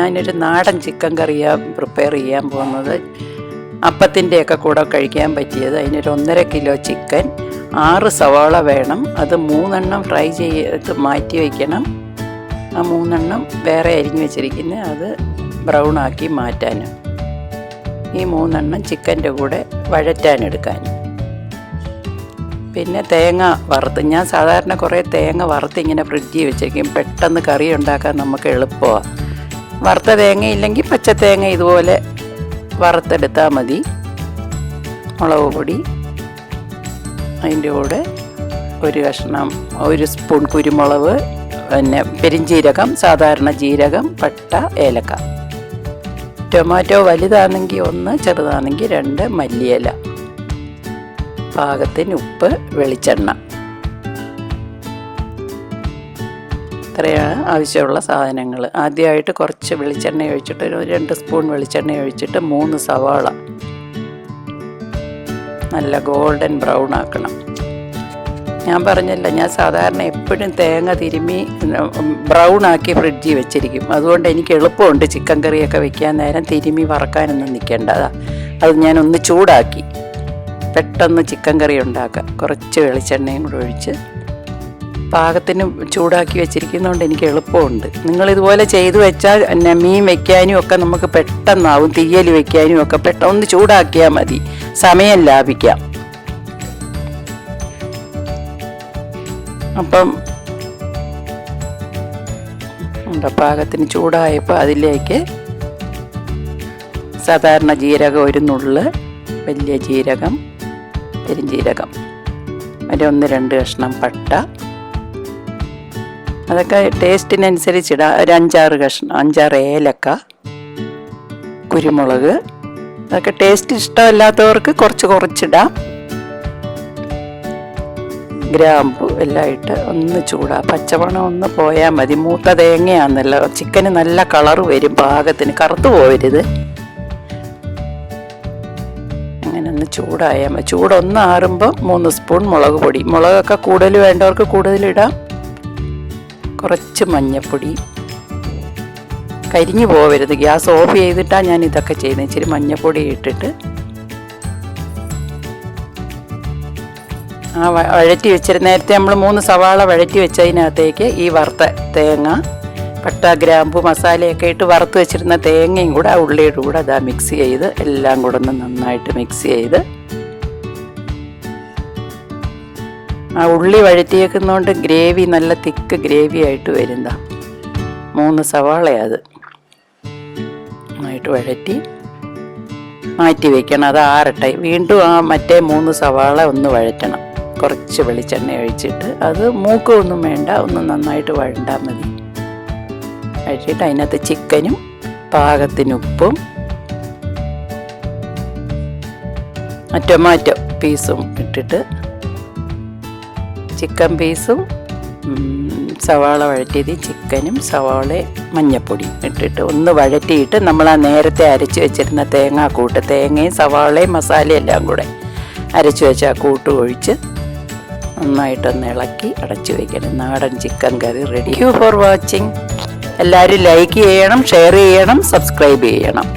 ഞാനൊരു നാടൻ ചിക്കൻ കറിയാണ് പ്രിപ്പയർ ചെയ്യാൻ പോകുന്നത്. അപ്പത്തിൻ്റെയൊക്കെ കൂടെ കഴിക്കാൻ പറ്റിയത്. അതിനൊരു 1.5 കിലോ ചിക്കൻ, 6 സവാള വേണം. അത് 3 എണ്ണം ഫ്രൈ ചെയ്ത് മാറ്റി വയ്ക്കണം. ആ 3 എണ്ണം വേറെ അരിഞ്ഞു വെച്ചിരിക്കുന്നത്, അത് ബ്രൗൺ ആക്കി മാറ്റാനും. ഈ 3 എണ്ണം ചിക്കൻ്റെ കൂടെ വഴറ്റാനെടുക്കാനും. പിന്നെ തേങ്ങ വറുത്ത്, ഞാൻ സാധാരണ കുറേ തേങ്ങ വറുത്ത് ഇങ്ങനെ ഫ്രിഡ്ജിൽ വെച്ചേക്കും. പെട്ടെന്ന് കറി ഉണ്ടാക്കാൻ നമുക്ക് എളുപ്പമാണ്. വറുത്ത തേങ്ങ ഇല്ലെങ്കിൽ പച്ച തേങ്ങ ഇതുപോലെ വറുത്തെടുത്താൽ മതി. മുളക് പൊടി, അതിൻ്റെ കൂടെ 1 സ്പൂൺ കുരുമുളക്, പിന്നെ പെരിഞ്ജീരകം, സാധാരണ ജീരകം, പട്ട, ഏലക്ക. ടൊമാറ്റോ വലുതാണെങ്കിൽ 1, ചെറുതാണെങ്കിൽ 2, മല്ലിയില, പാകത്തിന് ഉപ്പ്, വെളിച്ചെണ്ണ. ഇത്രയാണ് ആവശ്യമുള്ള സാധനങ്ങൾ. ആദ്യമായിട്ട് കുറച്ച് വെളിച്ചെണ്ണ ഒഴിച്ചിട്ട്, 2 സ്പൂൺ വെളിച്ചെണ്ണ ഒഴിച്ചിട്ട് 3 സവാള നല്ല ഗോൾഡൻ ബ്രൗൺ ആക്കണം. ഞാൻ പറഞ്ഞല്ല, ഞാൻ സാധാരണ എപ്പോഴും തേങ്ങ തിരുമ്മി ബ്രൗൺ ആക്കി ഫ്രിഡ്ജിൽ വെച്ചിരിക്കും. അതുകൊണ്ട് എനിക്ക് എളുപ്പമുണ്ട് ചിക്കൻ കറിയൊക്കെ വെക്കാൻ നേരം തിരുമ്മി വറക്കാനൊന്നും നിൽക്കേണ്ടതാ. അത് ഞാനൊന്ന് ചൂടാക്കി പെട്ടെന്ന് ചിക്കൻ കറി ഉണ്ടാക്കാം. കുറച്ച് വെളിച്ചെണ്ണയും കൂടെ ഒഴിച്ച് പാകത്തിന് ചൂടാക്കി വെച്ചിരിക്കുന്നതുകൊണ്ട് എനിക്ക് എളുപ്പമുണ്ട്. നിങ്ങളിതുപോലെ ചെയ്തു വെച്ചാൽ മീൻ വയ്ക്കാനും ഒക്കെ നമുക്ക് പെട്ടെന്നാവും. തീയൽ വയ്ക്കാനും ഒക്കെ പെട്ടെന്ന് ചൂടാക്കിയാൽ മതി, സമയം ലാഭിക്കാം. അപ്പം പാകത്തിന് ചൂടായപ്പോൾ അതിലേക്ക് സാധാരണ ജീരകം 1 നുള്ള്, വലിയ ജീരകം, പെരിഞ്ജീരകം, ഒരു 1-2 കഷ്ണം പട്ട, അതൊക്കെ ടേസ്റ്റിനനുസരിച്ചിടാം. ഒരു 5-6 കഷ്ണം, 5-6 ഏലക്ക, കുരുമുളക്, അതൊക്കെ ടേസ്റ്റ് ഇഷ്ടമല്ലാത്തവർക്ക് കുറച്ചിടാം. ഗ്രാമ്പു എല്ലാം ഇട്ട് ഒന്ന് പച്ചമണം ഒന്ന് പോയാൽ മതി. മൂത്ത തേങ്ങയാണെന്നല്ല, ചിക്കന് നല്ല കളറ് വരും. പാകത്തിന് കറുത്തു പോവരുത്. അങ്ങനെ ഒന്ന് ചൂടായാൽ മതി. ചൂടൊന്ന് ആറുമ്പോൾ 3 സ്പൂൺ മുളക് പൊടി. മുളകൊക്കെ കൂടുതൽ വേണ്ടവർക്ക് കൂടുതലിടാം. കുറച്ച് മഞ്ഞൾപ്പൊടി, കരിഞ്ഞു പോവരുത്. ഗ്യാസ് ഓഫ് ചെയ്തിട്ടാണ് ഞാൻ ഇതൊക്കെ ചെയ്യുന്നത്. ഇച്ചിരി മഞ്ഞൾപ്പൊടി ഇട്ടിട്ട് ആ വഴറ്റി വെച്ചിരുന്ന, നേരത്തെ നമ്മൾ 3 സവാള വഴറ്റി വെച്ചതിനകത്തേക്ക് ഈ വറുത്ത തേങ്ങ, പട്ട, ഗ്രാമ്പു, മസാലയൊക്കെ ഇട്ട് വറുത്ത് വെച്ചിരുന്ന തേങ്ങയും കൂടെ ആ ഉള്ളിയുടെ കൂടെ അതാ മിക്സ് ചെയ്ത്, എല്ലാം കൂടെ ഒന്ന് നന്നായിട്ട് മിക്സ് ചെയ്ത്, ആ ഉള്ളി വഴറ്റിയേക്കുന്നതുകൊണ്ട് ഗ്രേവി നല്ല തിക്ക് ഗ്രേവി ആയിട്ട് വരുന്ന 3 സവാളയത് നന്നായിട്ട് വഴറ്റി മാറ്റി വയ്ക്കണം. അത് ആറട്ടെ. വീണ്ടും ആ മറ്റേ 3 സവാള ഒന്ന് വഴറ്റണം. കുറച്ച് വെളിച്ചെണ്ണ ഒഴിച്ചിട്ട്, അത് മൂക്കൊന്നും വേണ്ട, ഒന്ന് നന്നായിട്ട് വഴണ്ടാൽ മതി. വഴറ്റിയിട്ട് അതിനകത്ത് ചിക്കനും പാകത്തിന് ഉപ്പും ടൊമാറ്റോ പീസും ഇട്ടിട്ട്, ചിക്കൻ പീസും സവാള വഴറ്റിയത്, ചിക്കനും സവാളയും മഞ്ഞൾപ്പൊടിയും ഇട്ടിട്ട് ഒന്ന് വഴറ്റിയിട്ട് നമ്മൾ ആ നേരത്തെ അരച്ച് വെച്ചിരുന്ന തേങ്ങാക്കൂട്ട്, തേങ്ങയും സവാളയും മസാലയും എല്ലാം കൂടെ അരച്ച് വെച്ച ആ കൂട്ട് ഒഴിച്ച് നന്നായിട്ടൊന്ന് ഇളക്കി അടച്ചു വയ്ക്കണം. നാടൻ chicken curry ready. Thank you for watching. എല്ലാവരും ലൈക്ക് ചെയ്യണം, ഷെയർ ചെയ്യണം, സബ്സ്ക്രൈബ് ചെയ്യണം.